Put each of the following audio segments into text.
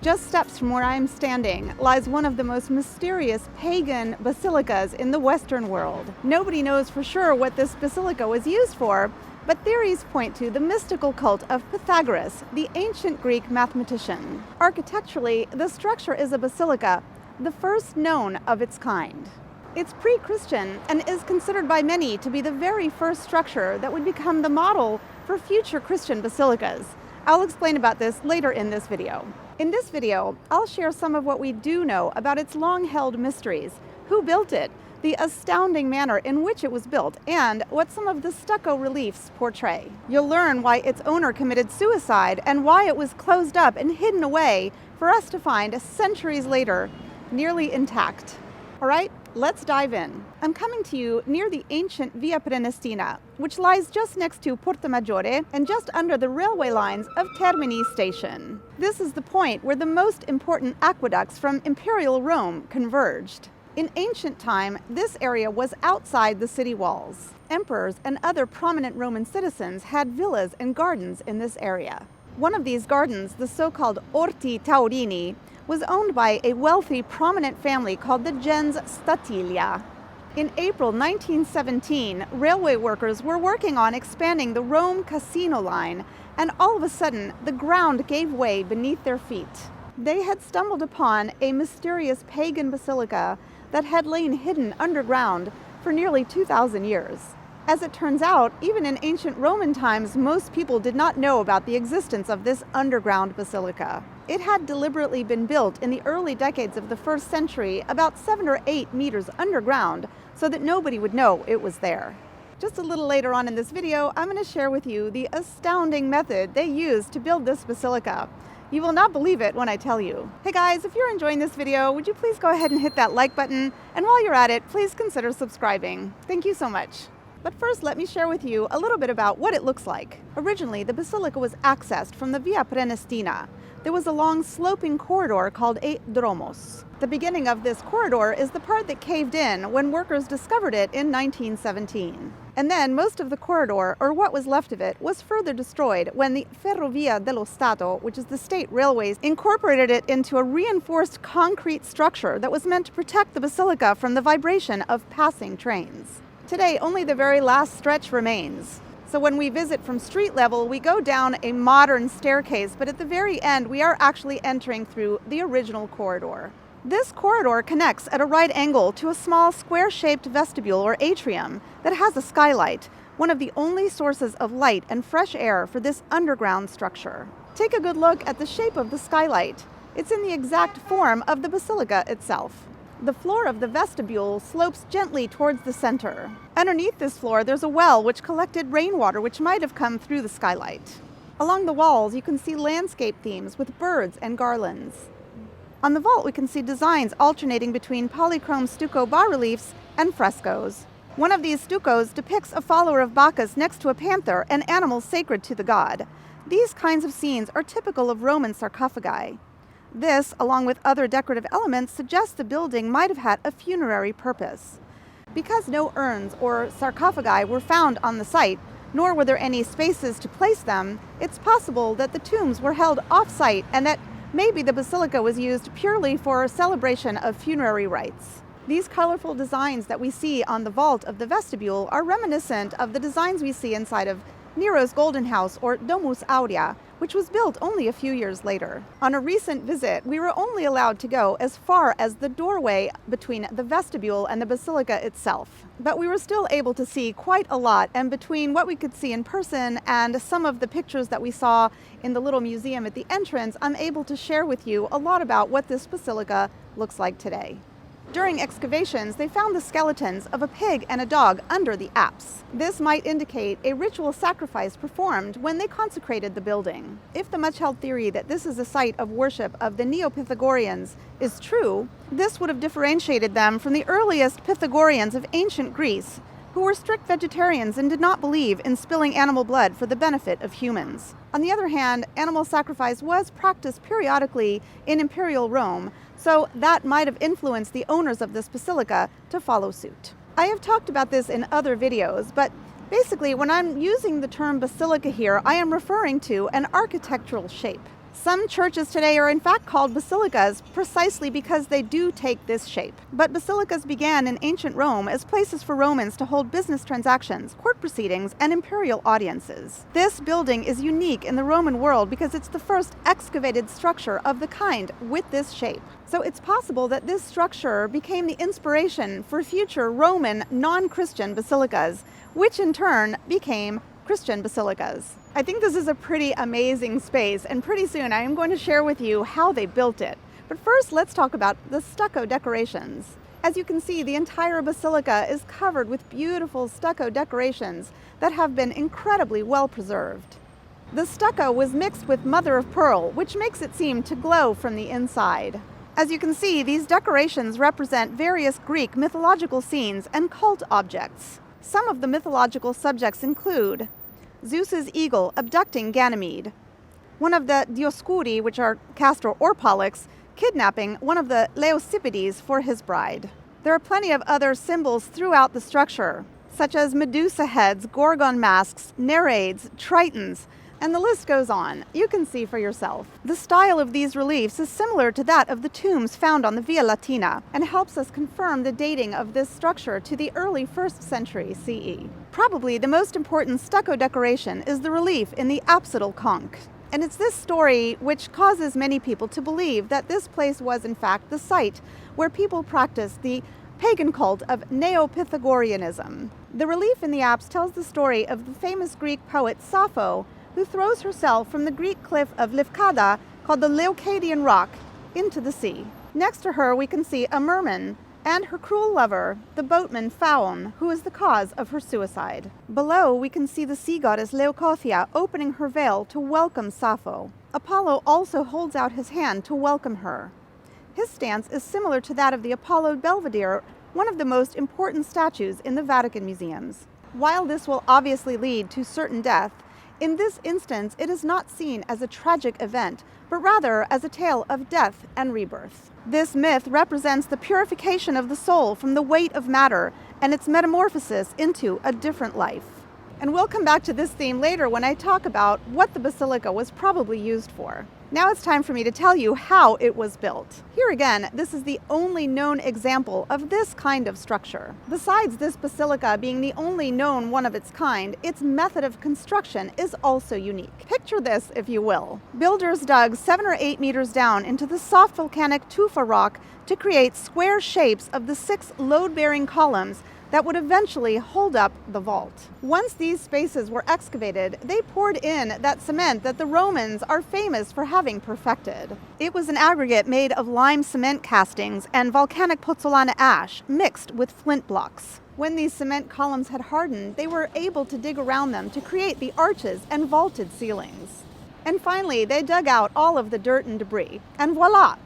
Just steps from where I am standing lies one of the most mysterious pagan basilicas in the Western world. Nobody knows for sure what this basilica was used for, but theories point to the mystical cult of Pythagoras, the ancient Greek mathematician. Architecturally, the structure is a basilica, the first known of its kind. It's pre-Christian and is considered by many to be the very first structure that would become the model for future Christian basilicas. I'll explain about this later in this video. In this video, I'll share some of what we do know about its long-held mysteries, who built it, the astounding manner in which it was built, and what some of the stucco reliefs portray. You'll learn why its owner committed suicide and why it was closed up and hidden away for us to find centuries later, nearly intact. All right, let's dive in. I'm coming to you near the ancient Via Prenestina, which lies just next to Porta Maggiore and just under the railway lines of Termini station. This is the point where the most important aqueducts from Imperial Rome converged. In ancient time, this area was outside the city walls. Emperors and other prominent Roman citizens had villas and gardens in this area. One of these gardens, the so-called Orti Taurini, was owned by a wealthy, prominent family called the gens Statilia. In April 1917, railway workers were working on expanding the Rome Casino line, and all of a sudden, the ground gave way beneath their feet. They had stumbled upon a mysterious pagan basilica that had lain hidden underground for nearly 2,000 years. As it turns out, even in ancient Roman times, most people did not know about the existence of this underground basilica. It had deliberately been built in the early decades of the 1st century, about 7 or 8 meters underground, so that nobody would know it was there. Just a little later on in this video, I'm going to share with you the astounding method they used to build this basilica. You will not believe it when I tell you. Hey guys, if you're enjoying this video, would you please go ahead and hit that like button? And while you're at it, please consider subscribing. Thank you so much. But first, let me share with you a little bit about what it looks like. Originally, the basilica was accessed from the Via Prenestina. There was a long sloping corridor called a dromos. The beginning of this corridor is the part that caved in when workers discovered it in 1917. And then most of the corridor, or what was left of it, was further destroyed when the Ferrovia dello Stato, which is the state railways, incorporated it into a reinforced concrete structure that was meant to protect the basilica from the vibration of passing trains. Today, only the very last stretch remains. So when we visit from street level, we go down a modern staircase, but at the very end, we are actually entering through the original corridor. This corridor connects at a right angle to a small square-shaped vestibule or atrium that has a skylight, one of the only sources of light and fresh air for this underground structure. Take a good look at the shape of the skylight. It's in the exact form of the basilica itself. The floor of the vestibule slopes gently towards the center. Underneath this floor, there's a well which collected rainwater which might have come through the skylight. Along the walls, you can see landscape themes with birds and garlands. On the vault, we can see designs alternating between polychrome stucco bas-reliefs and frescoes. One of these stuccos depicts a follower of Bacchus next to a panther, an animal sacred to the god. These kinds of scenes are typical of Roman sarcophagi. This, along with other decorative elements, suggests the building might have had a funerary purpose. Because no urns or sarcophagi were found on the site, nor were there any spaces to place them, it's possible that the tombs were held off-site and that maybe the basilica was used purely for celebration of funerary rites. These colorful designs that we see on the vault of the vestibule are reminiscent of the designs we see inside of Nero's Golden House or Domus Aurea, which was built only a few years later. On a recent visit, we were only allowed to go as far as the doorway between the vestibule and the basilica itself. But we were still able to see quite a lot, and between what we could see in person and some of the pictures that we saw in the little museum at the entrance, I'm able to share with you a lot about what this basilica looks like today. During excavations, they found the skeletons of a pig and a dog under the apse. This might indicate a ritual sacrifice performed when they consecrated the building. If the much-held theory that this is a site of worship of the Neopythagoreans is true, this would have differentiated them from the earliest Pythagoreans of ancient Greece, who were strict vegetarians and did not believe in spilling animal blood for the benefit of humans. On the other hand, animal sacrifice was practiced periodically in Imperial Rome, so that might have influenced the owners of this basilica to follow suit. I have talked about this in other videos, but basically when I'm using the term basilica here, I am referring to an architectural shape. Some churches today are in fact called basilicas precisely because they do take this shape. But basilicas began in ancient Rome as places for Romans to hold business transactions, court proceedings, and imperial audiences. This building is unique in the Roman world because it's the first excavated structure of the kind with this shape. So it's possible that this structure became the inspiration for future Roman non-Christian basilicas, which in turn became Christian basilicas. I think this is a pretty amazing space, and pretty soon I am going to share with you how they built it. But first, let's talk about the stucco decorations. As you can see, the entire basilica is covered with beautiful stucco decorations that have been incredibly well preserved. The stucco was mixed with mother of pearl, which makes it seem to glow from the inside. As you can see, these decorations represent various Greek mythological scenes and cult objects. Some of the mythological subjects include Zeus's eagle abducting Ganymede, one of the Dioscuri, which are Castor or Pollux, kidnapping one of the Leucipides for his bride. There are plenty of other symbols throughout the structure, such as Medusa heads, Gorgon masks, Nereids, Tritons, and the list goes on. You can see for yourself. The style of these reliefs is similar to that of the tombs found on the Via Latina and helps us confirm the dating of this structure to the early 1st century CE. Probably the most important stucco decoration is the relief in the apsidal conch. And it's this story which causes many people to believe that this place was in fact the site where people practiced the pagan cult of Neopythagoreanism. The relief in the apse tells the story of the famous Greek poet Sappho, who throws herself from the Greek cliff of Leucada, called the Leucadian Rock, into the sea. Next to her we can see a merman and her cruel lover, the boatman Phaon, who is the cause of her suicide. Below we can see the sea goddess Leucothea opening her veil to welcome Sappho. Apollo also holds out his hand to welcome her. His stance is similar to that of the Apollo Belvedere, one of the most important statues in the Vatican museums. While this will obviously lead to certain death, in this instance, it is not seen as a tragic event, but rather as a tale of death and rebirth. This myth represents the purification of the soul from the weight of matter and its metamorphosis into a different life. And we'll come back to this theme later when I talk about what the basilica was probably used for. Now it's time for me to tell you how it was built. Here again, this is the only known example of this kind of structure. Besides this basilica being the only known one of its kind, its method of construction is also unique. Picture this, if you will. Builders dug 7 or 8 meters down into the soft volcanic tufa rock to create square shapes of the 6 load-bearing columns that would eventually hold up the vault. Once these spaces were excavated, they poured in that cement that the Romans are famous for having perfected. It was an aggregate made of lime cement castings and volcanic pozzolana ash mixed with flint blocks. When these cement columns had hardened, they were able to dig around them to create the arches and vaulted ceilings. And finally, they dug out all of the dirt and debris, and voila!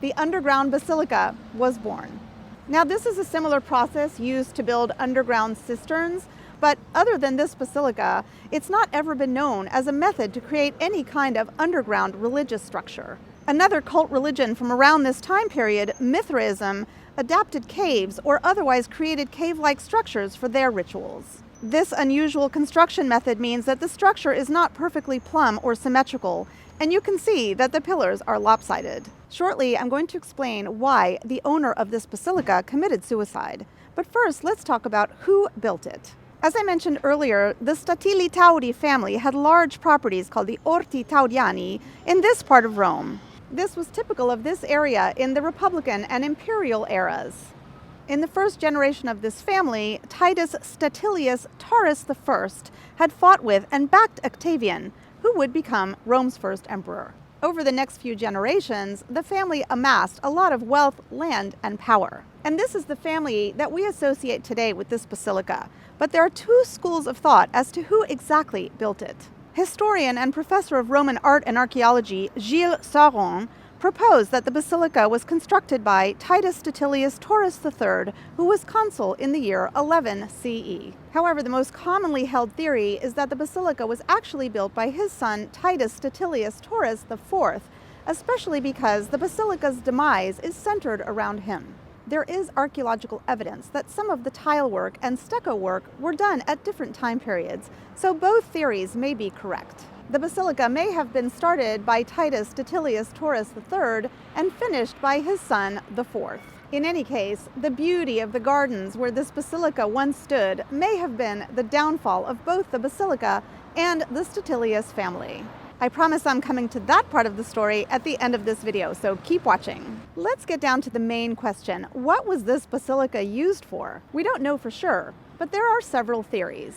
The underground basilica was born. Now, this is a similar process used to build underground cisterns, but other than this basilica, it's not ever been known as a method to create any kind of underground religious structure. Another cult religion from around this time period, Mithraism, adapted caves or otherwise created cave-like structures for their rituals. This unusual construction method means that the structure is not perfectly plumb or symmetrical, and you can see that the pillars are lopsided. Shortly, I'm going to explain why the owner of this basilica committed suicide. But first, let's talk about who built it. As I mentioned earlier, the Statili Tauri family had large properties called the Orti Tauriani in this part of Rome. This was typical of this area in the Republican and Imperial eras. In the first generation of this family, Titus Statilius Taurus I had fought with and backed Octavian, who would become Rome's first emperor. Over the next few generations, the family amassed a lot of wealth, land, and power. And this is the family that we associate today with this basilica. But there are 2 schools of thought as to who exactly built it. Historian and professor of Roman art and archaeology Gilles Sauron proposed that the basilica was constructed by Titus Statilius Taurus III, who was consul in the year 11 CE. However, the most commonly held theory is that the basilica was actually built by his son Titus Statilius Taurus IV, especially because the basilica's demise is centered around him. There is archaeological evidence that some of the tile work and stucco work were done at different time periods, so both theories may be correct. The basilica may have been started by Titus Statilius Taurus III and finished by his son, the fourth. In any case, the beauty of the gardens where this basilica once stood may have been the downfall of both the basilica and the Statilius family. I promise I'm coming to that part of the story at the end of this video, so keep watching. Let's get down to the main question. What was this basilica used for? We don't know for sure, but there are several theories.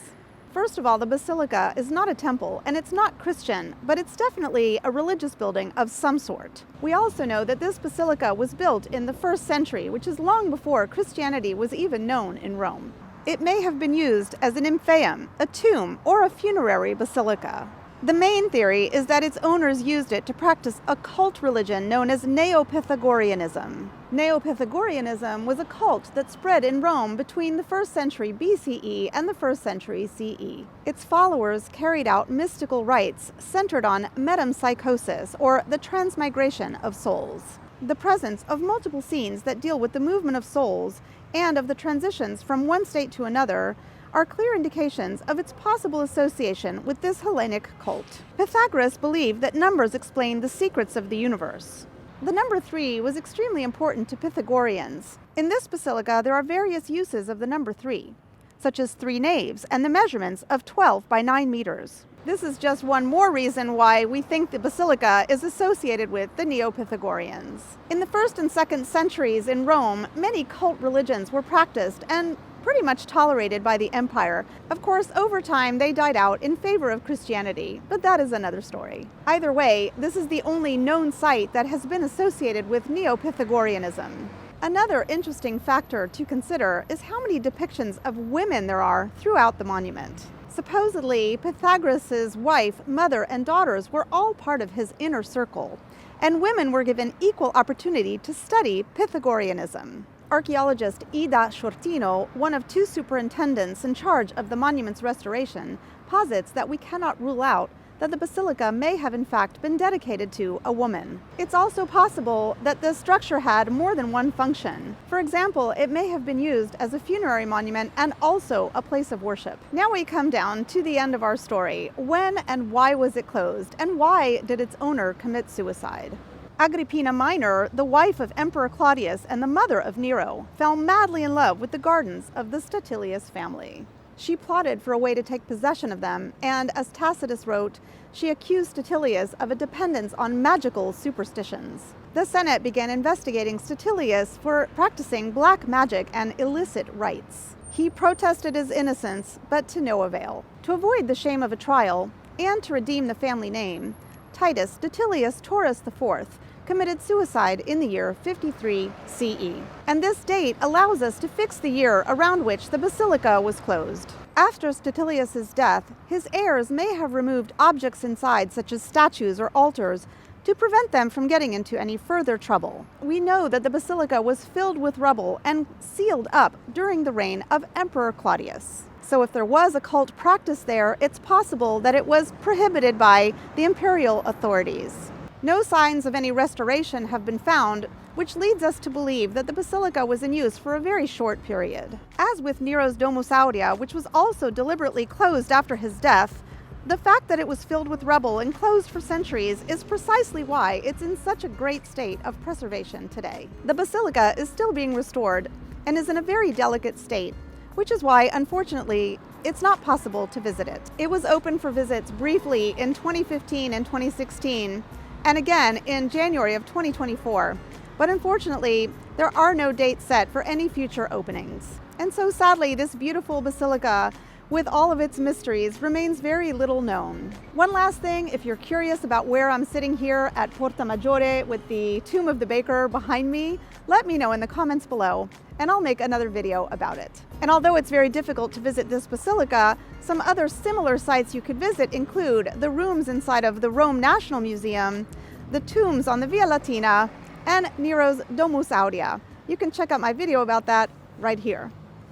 First of all, the basilica is not a temple and it's not Christian, but it's definitely a religious building of some sort. We also know that this basilica was built in the 1st century, which is long before Christianity was even known in Rome. It may have been used as an nymphaeum, a tomb, or a funerary basilica. The main theory is that its owners used it to practice a cult religion known as Neopythagoreanism. Neopythagoreanism was a cult that spread in Rome between the 1st century BCE and the 1st century CE. Its followers carried out mystical rites centered on metempsychosis, or the transmigration of souls. The presence of multiple scenes that deal with the movement of souls and of the transitions from one state to another are clear indications of its possible association with this Hellenic cult. Pythagoras believed that numbers explain the secrets of the universe. The number 3 was extremely important to Pythagoreans. In this basilica, there are various uses of the number 3, such as 3 naves and the measurements of 12 by 9 meters. This is just one more reason why we think the basilica is associated with the Neopythagoreans. In the 1st and 2nd centuries in Rome, many cult religions were practiced and pretty much tolerated by the empire. Of course, over time they died out in favor of Christianity, but that is another story. Either way, this is the only known site that has been associated with Neopythagoreanism. Another interesting factor to consider is how many depictions of women there are throughout the monument. Supposedly, Pythagoras' wife, mother, and daughters were all part of his inner circle, and women were given equal opportunity to study Pythagoreanism. Archaeologist Ida Shortino, one of 2 superintendents in charge of the monument's restoration, posits that we cannot rule out that the basilica may have in fact been dedicated to a woman. It's also possible that the structure had more than one function. For example, it may have been used as a funerary monument and also a place of worship. Now we come down to the end of our story. When and why was it closed, and why did its owner commit suicide? Agrippina Minor, the wife of Emperor Claudius and the mother of Nero, fell madly in love with the gardens of the Statilius family. She plotted for a way to take possession of them, and as Tacitus wrote, she accused Statilius of a dependence on magical superstitions. The Senate began investigating Statilius for practicing black magic and illicit rites. He protested his innocence, but to no avail. To avoid the shame of a trial, and to redeem the family name, Titus Statilius Taurus IV committed suicide in the year 53 CE. And this date allows us to fix the year around which the basilica was closed. After Statilius' death, his heirs may have removed objects inside, such as statues or altars, to prevent them from getting into any further trouble. We know that the basilica was filled with rubble and sealed up during the reign of Emperor Claudius. So if there was a cult practice there, it's possible that it was prohibited by the imperial authorities. No signs of any restoration have been found, which leads us to believe that the basilica was in use for a very short period. As with Nero's Domus Aurea, which was also deliberately closed after his death, the fact that it was filled with rubble and closed for centuries is precisely why it's in such a great state of preservation today. The basilica is still being restored and is in a very delicate state, which is why, unfortunately, it's not possible to visit it. It was open for visits briefly in 2015 and 2016, and again in January of 2024. But unfortunately, there are no dates set for any future openings. And so sadly, this beautiful basilica, with all of its mysteries, remains very little known. One last thing, if you're curious about where I'm sitting here at Porta Maggiore with the Tomb of the Baker behind me, let me know in the comments below, and I'll make another video about it. And although it's very difficult to visit this basilica, some other similar sites you could visit include the rooms inside of the Rome National Museum, the tombs on the Via Latina, and Nero's Domus Aurea. You can check out my video about that right here.